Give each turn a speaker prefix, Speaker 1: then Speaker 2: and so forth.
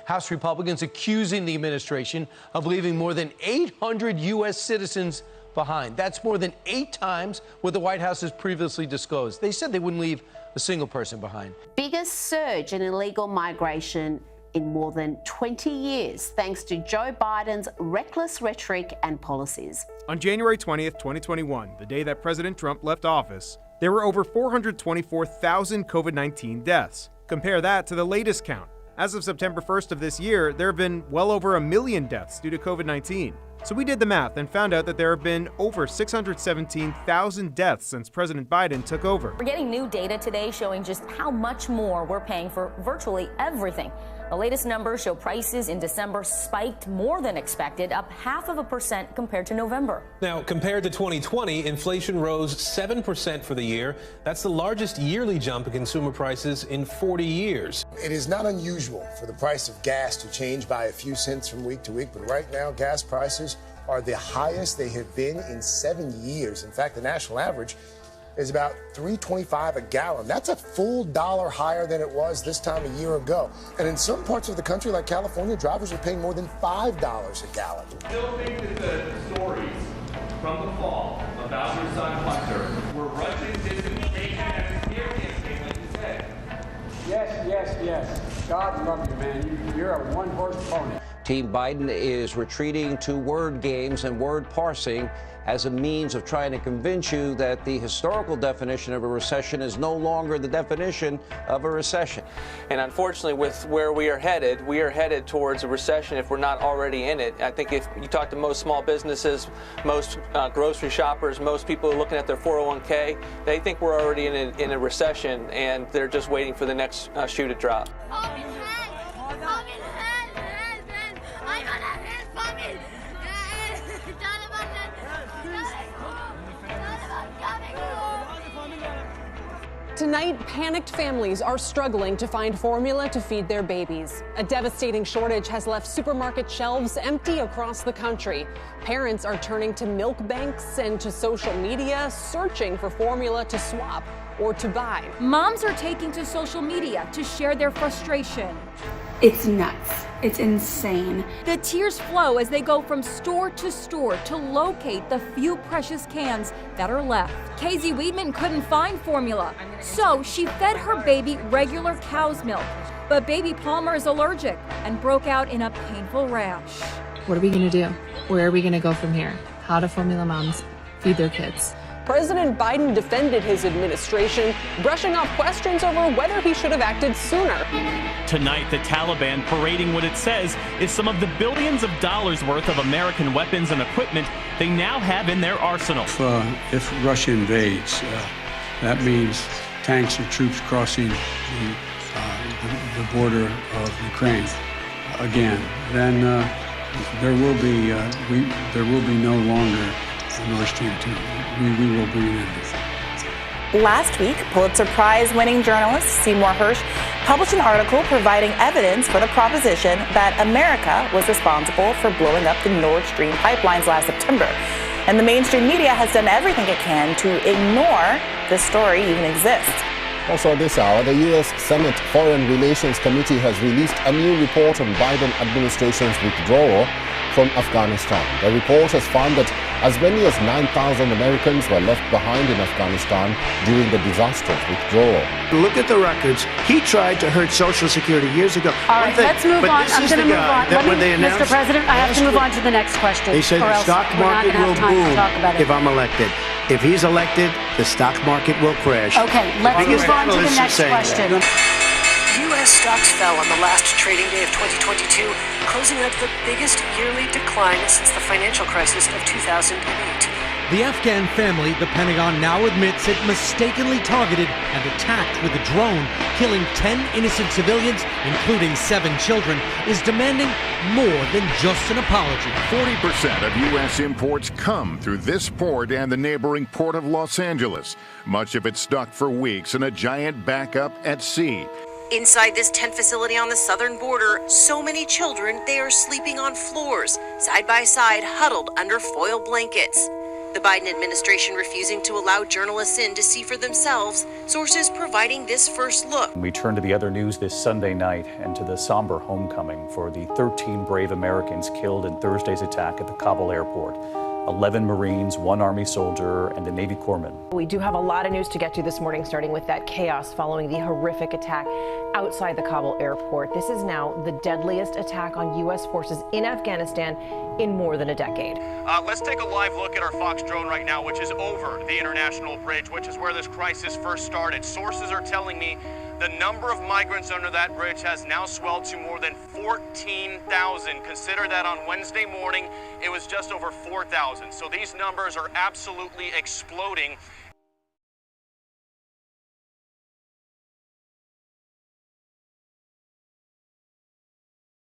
Speaker 1: House Republicans accusing the administration of leaving more than 800 U.S. citizens behind. That's more than 8 times what the White House has previously disclosed. They said they wouldn't leave a single person behind.
Speaker 2: Biggest surge in illegal migration in more than 20 years, thanks to Joe Biden's reckless rhetoric and policies.
Speaker 3: On January 20th, 2021, the day that President Trump left office, there were over 424,000 COVID-19 deaths. Compare that to the latest count. As of September 1st of this year, there have been well over 1 million deaths due to COVID-19. So we did the math and found out that there have been over 617,000 deaths since President Biden took over.
Speaker 4: We're getting new data today showing just how much more we're paying for virtually everything. The latest numbers show prices in December spiked more than expected, up 0.5% compared to November.
Speaker 5: Now, compared to 2020, inflation rose 7% for the year. That's the largest yearly jump in consumer prices in 40 years.
Speaker 6: It is not unusual for the price of gas to change by a few cents from week to week, but right now, gas prices are the highest they have been in 7 years. In fact, the national average is about $3.25 a gallon. That's a full $1 higher than it was this time a year ago. And in some parts of the country, like California, drivers are paying more than $5 a gallon.
Speaker 7: Still think that the stories from the fall about your son Hunter were Russian disinformation and smear campaign, like you said?
Speaker 8: Yes. God love you, man. You're a one-horse pony.
Speaker 9: Team Biden is retreating to word games and word parsing as a means of trying to convince you that the historical definition of a recession is no longer the definition of a recession.
Speaker 10: And unfortunately, with where we are headed towards a recession if we're not already in it. I think if you talk to most small businesses, most grocery shoppers, most people looking at their 401k, they think we're already in a recession, and they're just waiting for the next shoe to drop.
Speaker 11: Tonight, panicked families are struggling to find formula to feed their babies. A devastating shortage has left supermarket shelves empty across the country. Parents are turning to milk banks and to social media, searching for formula to swap or to buy.
Speaker 12: Moms are taking to social media to share their frustration.
Speaker 13: It's nuts. It's insane.
Speaker 12: The tears flow as they go from store to locate the few precious cans that are left. Casey Weedman couldn't find formula, so she fed her baby regular cow's milk. But baby Palmer is allergic and broke out in a painful rash.
Speaker 14: What are we gonna do? Where are we gonna go from here? How do formula moms feed their kids?
Speaker 11: President Biden defended his administration, brushing off questions over whether he should have acted sooner.
Speaker 15: Tonight, the Taliban parading what it says is some of the billions of dollars worth of American weapons and equipment they now have in their arsenal.
Speaker 16: If Russia invades, that means tanks and troops crossing the border of Ukraine again. Then there will be no longer Nord Stream 2. We will bring it in.
Speaker 17: Last week, Pulitzer Prize-winning journalist Seymour Hersh published an article providing evidence for the proposition that America was responsible for blowing up the Nord Stream pipelines last September. And the mainstream media has done everything it can to ignore this story even exists.
Speaker 18: Also this hour, the U.S. Senate Foreign Relations Committee has released a new report on Biden administration's withdrawal from Afghanistan. The report has found that as many as 9,000 Americans were left behind in Afghanistan during the disastrous withdrawal.
Speaker 19: Look at the records. He tried to hurt Social Security years ago.
Speaker 20: All right, let's move on. I'm going to move on. Mr. President, I have to move on to the next question.
Speaker 19: They said the stock market will boom if I'm elected. If he's elected, the stock market will crash.
Speaker 20: Okay, let's move on to the next question.
Speaker 2: U.S. stocks fell on the last trading day of 2022, closing out the biggest yearly decline since the financial crisis of 2008.
Speaker 7: The Afghan family, the Pentagon now admits it mistakenly targeted and attacked with a drone, killing 10 innocent civilians, including 7 children, is demanding more than just an apology.
Speaker 5: 40% of U.S. imports come through this port and the neighboring port of Los Angeles. Much of it stuck for weeks in a giant backup at sea.
Speaker 2: Inside this tent facility on the southern border, so many children, they are sleeping on floors, side by side, huddled under foil blankets. The Biden administration refusing to allow journalists in to see for themselves, sources providing this first look.
Speaker 21: We turn to the other news this Sunday night and to the somber homecoming for the 13 brave Americans killed in Thursday's attack at the Kabul airport. 11 Marines, 1 Army soldier, and a Navy corpsman.
Speaker 22: We do have a lot of news to get to this morning, starting with that chaos following the horrific attack outside the Kabul airport. This is now the deadliest attack on U.S. forces in Afghanistan in more than a decade.
Speaker 3: Let's take a live look at our Fox drone right now, which is over the international bridge, which is where this crisis first started. Sources are telling me the number of migrants under that bridge has now swelled to more than 14,000. Consider that on Wednesday morning, it was just over 4,000. So these numbers are absolutely exploding.